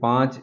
5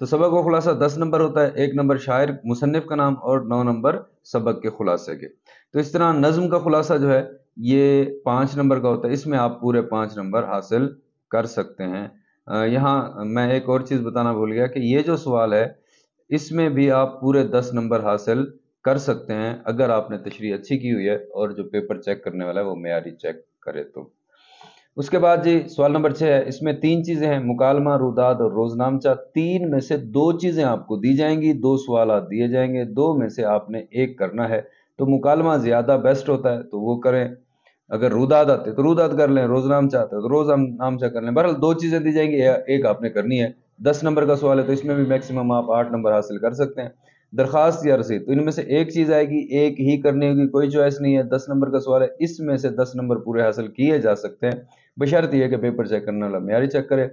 تو سبق و خلاصہ 10 نمبر ہوتا ہے، 1 نمبر شاعر مصنف کا نام اور 9 نمبر سبق کے خلاصے کے۔ تو اس طرح نظم کا خلاصہ جو ہے یہ 5 نمبر کا ہوتا ہے، اس میں آپ پورے 5 نمبر حاصل کر سکتے ہیں۔ یہاں میں ایک اور چیز بتانا بھول گیا کہ یہ جو سوال ہے اس میں بھی آپ پورے 10 نمبر حاصل کر سکتے ہیں اگر آپ نے تشریح اچھی کی ہوئی ہے اور جو پیپر چیک کرنے والا ہے وہ معیاری چیک کرے تو۔ اس کے بعد جی سوال نمبر 6 ہے، اس میں 3 چیزیں ہیں، مکالمہ، روداد اور روزنامچہ۔ 3 میں سے 2 چیزیں آپ کو دی جائیں گی، 2 سوالات دیے جائیں گے، 2 میں سے آپ نے ایک کرنا ہے۔ تو مکالمہ زیادہ بیسٹ ہوتا ہے تو وہ کریں، اگر روداد آتے تو روداد کر لیں، روزنامچہ آتا ہے تو روزنامچہ کر لیں۔ بہرحال 2 چیزیں دی جائیں گی، ایک آپ نے کرنی ہے۔ 10 نمبر کا سوال ہے تو اس میں بھی میکسیمم آپ 8 نمبر حاصل کر سکتے ہیں۔ درخواست یا رسید، تو ان میں سے ایک چیز آئے گی، ایک ہی کرنی ہوگی، کوئی چوائس نہیں ہے۔ 10 نمبر کا سوال ہے، اس میں سے 10 نمبر پورے حاصل کیے جا سکتے ہیں، بشرط یہ کہ پیپر چیک کرنے والا معیاری چیک کرے۔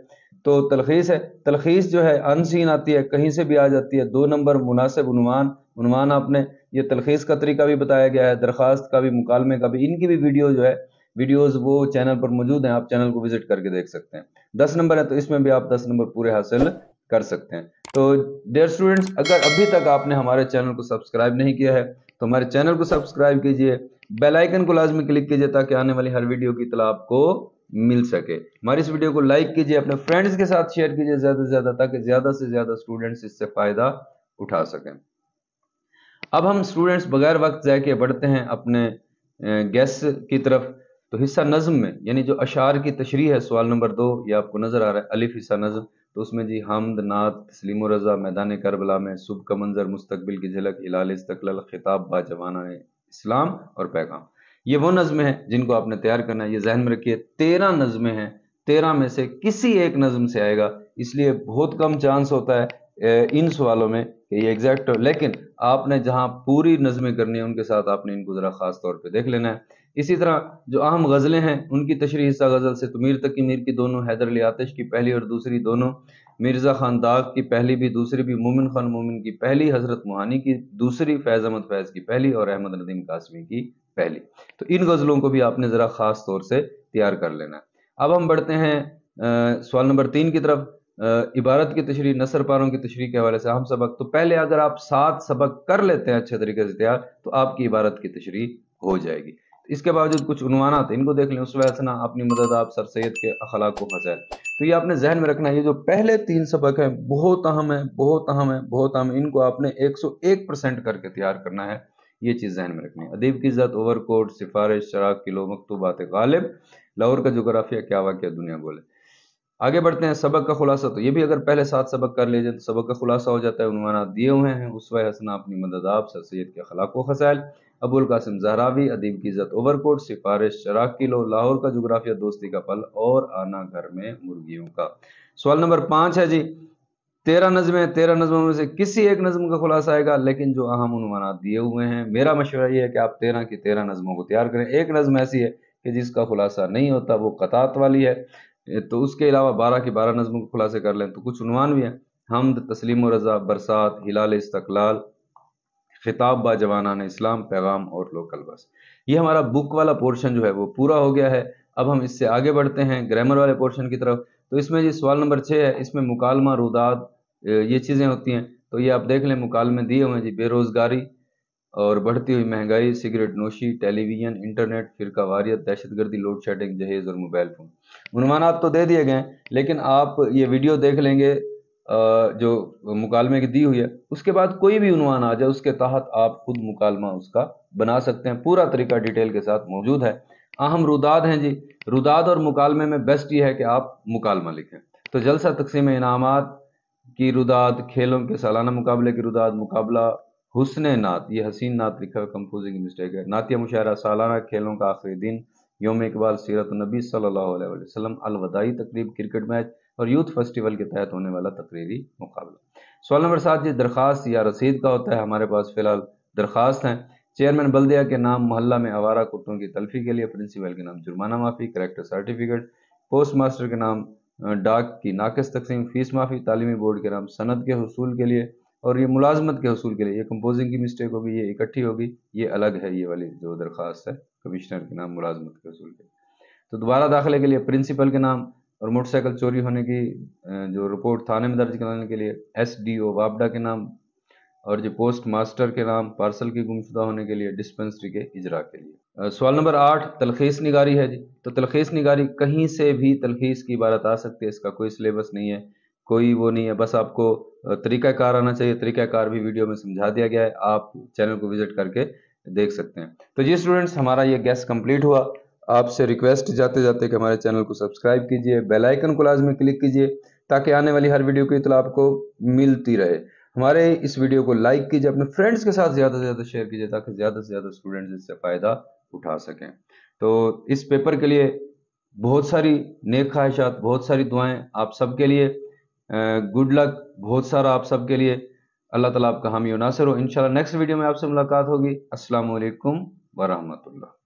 تو تلخیص ہے، تلخیص جو ہے ان سین آتی ہے، کہیں سے بھی آ جاتی ہے۔ 2 نمبر مناسب عنوان آپ نے، یہ تلخیص کا طریقہ بھی بتایا گیا ہے، درخواست کا بھی، مکالمے کا بھی، ان کی بھی ویڈیوز وہ چینل پر موجود ہیں، آپ چینل کو وزٹ کر کے دیکھ سکتے ہیں۔ 10 نمبر ہے تو اس میں بھی آپ 10 نمبر پورے حاصل کر سکتے ہیں۔ تو ڈیئر اسٹوڈنٹس، اگر ابھی تک آپ نے ہمارے چینل کو سبسکرائب نہیں کیا ہے تو ہمارے چینل کو سبسکرائب کیجئے، بیل آئیکن کو لازمی کلک کیجئے تاکہ آنے والی ہر ویڈیو کی اطلاع آپ کو مل سکے۔ ہماری اس ویڈیو کو لائک کیجئے، اپنے فرینڈز کے ساتھ شیئر کیجئے زیادہ سے زیادہ، تاکہ زیادہ سے زیادہ اسٹوڈنٹس اس سے فائدہ اٹھا سکیں۔ اب ہم اسٹوڈنٹس بغیر وقت ضائع کیے بڑھتے ہیں اپنے گیس کی طرف۔ تو حصہ نظم میں، یعنی جو اشعار کی تشریح ہے، سوال نمبر 2 یہ آپ کو نظر آ رہا ہے، الف حصہ نظم۔ تو اس میں جی حمد، نعت، تسلیم و رضا، میدان کربلا میں، صبح کا منظر، مستقبل کی جھلک، ہلال استقلال، خطاب با جوانان اسلام اور پیغام، یہ وہ نظمیں ہیں جن کو آپ نے تیار کرنا ہے۔ یہ ذہن میں رکھیے 13 نظمیں ہیں، 13 میں سے کسی ایک نظم سے آئے گا، اس لیے بہت کم چانس ہوتا ہے ان سوالوں میں کہ یہ ایگزیکٹ ہو، لیکن آپ نے جہاں پوری نظمیں کرنی ہیں ان کے ساتھ آپ نے ان کو ذرا خاص طور پہ دیکھ لینا ہے۔ اسی طرح جو اہم غزلیں ہیں ان کی تشریح حصہ غزل سے، تو میر تقی میر کی دونوں، حیدر علی آتش کی پہلی اور دوسری دونوں، مرزا خان داغ کی پہلی بھی دوسری بھی، مومن خان مومن کی پہلی، حضرت موہانی کی دوسری، فیض احمد فیض کی پہلی اور احمد ندیم قاسمی کی پہلی۔ تو ان غزلوں کو بھی آپ نے ذرا خاص طور سے تیار کر لینا ہے۔ اب ہم بڑھتے ہیں سوال نمبر 3 کی طرف، عبارت کی تشریح، نثر پاروں کی تشریح کے حوالے سے اہم سبق۔ تو پہلے اگر آپ 7 سبق کر لیتے ہیں اچھے طریقے سے تیار تو آپ کی عبارت کی تشریح ہو جائے گی۔ اس کے باوجود کچھ عنوانات ان کو دیکھ لیں، اسوہ حسنہ، اپنی مدد آپ، سر سید کے اخلاق و فضائل۔ تو یہ آپ نے ذہن میں رکھنا ہے، یہ جو پہلے 3 سبق ہیں بہت اہم ہیں، بہت اہم ہیں، بہت اہم ہیں، ان کو آپ نے 101% کر کے تیار کرنا ہے، یہ چیز ذہن میں رکھنی ہے۔ ادیب کی عزت، اوور کوٹ، سفارش، چراغ کی لو، مکتوبات غالب، لاہور کا جغرافیہ، کیا واقعہ دنیا بولے۔ آگے بڑھتے ہیں سبق کا خلاصہ، تو یہ بھی اگر پہلے 7 سبق کر لیجئے تو سبق کا خلاصہ ہو جاتا ہے۔ عنوانات دیے ہوئے ہیں، اسوہ حسنہ، اپنی مدد آپ، سر سید کے اخلاق و فضائل، ابو القاسم زہراوی، ادیب کی عزت، اوور کوٹ، سفارش، چراغ کی لو، لاہور کا جغرافیہ، دوستی کا پل اور آنا گھر میں مرغیوں کا۔ سوال نمبر 5 ہے جی، 13 نظمیں، 13 نظموں میں سے کسی ایک نظم کا خلاصہ آئے گا، لیکن جو اہم عنوانات دیے ہوئے ہیں، میرا مشورہ یہ ہے کہ آپ 13 کی 13 نظموں کو تیار کریں۔ ایک نظم ایسی ہے کہ جس کا خلاصہ نہیں ہوتا، وہ قطعات والی ہے، تو اس کے علاوہ 12 کی 12 نظموں کو خلاصے کر لیں۔ تو کچھ عنوان بھی ہیں، حمد، تسلیم و رضا، برسات، ہلال استقلال، خطاب با جوانان اسلام، پیغام اور لوکل بس۔ یہ ہمارا بک والا پورشن جو ہے وہ پورا ہو گیا ہے۔ اب ہم اس سے آگے بڑھتے ہیں گرامر والے پورشن کی طرف۔ تو اس میں جی سوال نمبر 6 ہے، اس میں مکالمہ، روداد، یہ چیزیں ہوتی ہیں۔ تو یہ آپ دیکھ لیں، مکالمے دیے ہوئے ہیں جی، بے روزگاری اور بڑھتی ہوئی مہنگائی، سگریٹ نوشی، ٹیلی ویژن، انٹرنیٹ، فرقہ واریت، دہشت گردی، لوڈ شیڈنگ، جہیز اور موبائل فون۔ عنوانات تو دے دیے گئے ہیں، لیکن آپ یہ ویڈیو دیکھ لیں گے جو مکالمے کی دی ہوئی ہے، اس کے بعد کوئی بھی عنوان آ جائے اس کے تحت آپ خود مکالمہ اس کا بنا سکتے ہیں، پورا طریقہ ڈیٹیل کے ساتھ موجود ہے۔ اہم روداد ہیں جی، روداد اور مکالمے میں بیسٹ یہ ہے کہ آپ مکالمہ لکھیں۔ تو جلسہ تقسیم انعامات کی روداد، کھیلوں کے سالانہ مقابلے کی روداد، مقابلہ حسن نعت، یہ حسین نعت لکھا ہے، کمپوزنگ کی مسٹیک ہے، نعتیہ مشاعرہ، سالانہ کھیلوں کا آخری دن، یوم اقبال، سیرت النبی صلی اللہ علیہ وسلم، الوداعی تقریب، کرکٹ میچ اور یوتھ فیسٹیول کے تحت ہونے والا تقریری مقابلہ۔ سوال نمبر 7 جی، درخواست یا رسید کا ہوتا ہے۔ ہمارے پاس فی الحال درخواست ہیں، چیئرمین بلدیہ کے نام محلہ میں آوارہ کتوں کی تلفی کے لیے، پرنسپل کے نام جرمانہ معافی، کریکٹر سرٹیفکیٹ، پوسٹ ماسٹر کے نام ڈاک کی ناقص تقسیم، فیس معافی، تعلیمی بورڈ کے نام سند کے حصول کے لیے، اور یہ ملازمت کے حصول کے لیے، یہ کمپوزنگ کی مسٹیک ہوگی، یہ اکٹھی ہوگی، یہ الگ ہے، یہ والی جو درخواست ہے کمشنر کے نام ملازمت کے حصول کے لیے۔ تو دوبارہ داخلے کے لیے پرنسپل کے نام، اور موٹر سائیکل چوری ہونے کی جو رپورٹ تھانے میں درج کرانے کے لیے SDO وابڈا کے نام، اور جو پوسٹ ماسٹر کے نام پارسل کی گمشدہ ہونے کے لیے ڈسپنسری کے اجرا کے لیے۔ سوال نمبر 8 تلخیص نگاری ہے جی۔ تو تلخیص نگاری کہیں سے بھی تلخیص کی عبارت آ سکتی ہے، اس کا کوئی سلیبس نہیں ہے، کوئی وہ نہیں ہے، بس آپ کو طریقہ کار آنا چاہیے۔ طریقہ کار بھی ویڈیو میں سمجھا دیا گیا ہے، آپ چینل کو وزٹ کر کے دیکھ سکتے ہیں۔ تو جی اسٹوڈنٹس، ہمارا یہ گیس کمپلیٹ ہوا۔ آپ سے ریکویسٹ جاتے جاتے کہ ہمارے چینل کو سبسکرائب کیجئے، بیل آئیکن کو لازمی کلک کیجئے تاکہ آنے والی ہر ویڈیو کی اطلاع آپ کو ملتی رہے۔ ہمارے اس ویڈیو کو لائک کیجئے، اپنے فرینڈز کے ساتھ زیادہ سے زیادہ شیئر کیجئے تاکہ زیادہ سے زیادہ اسٹوڈنٹس اس سے فائدہ اٹھا سکیں۔ تو اس پیپر کے لیے بہت ساری نیک خواہشات، بہت ساری دعائیں آپ سب کے لیے، گڈ لک بہت سارا آپ سب کے لیے۔ اللہ تعالیٰ آپ کا حامی و ناصر ہو۔ انشاءاللہ نیکسٹ ویڈیو میں آپ سے ملاقات ہوگی۔ السلام علیکم ورحمۃ اللہ۔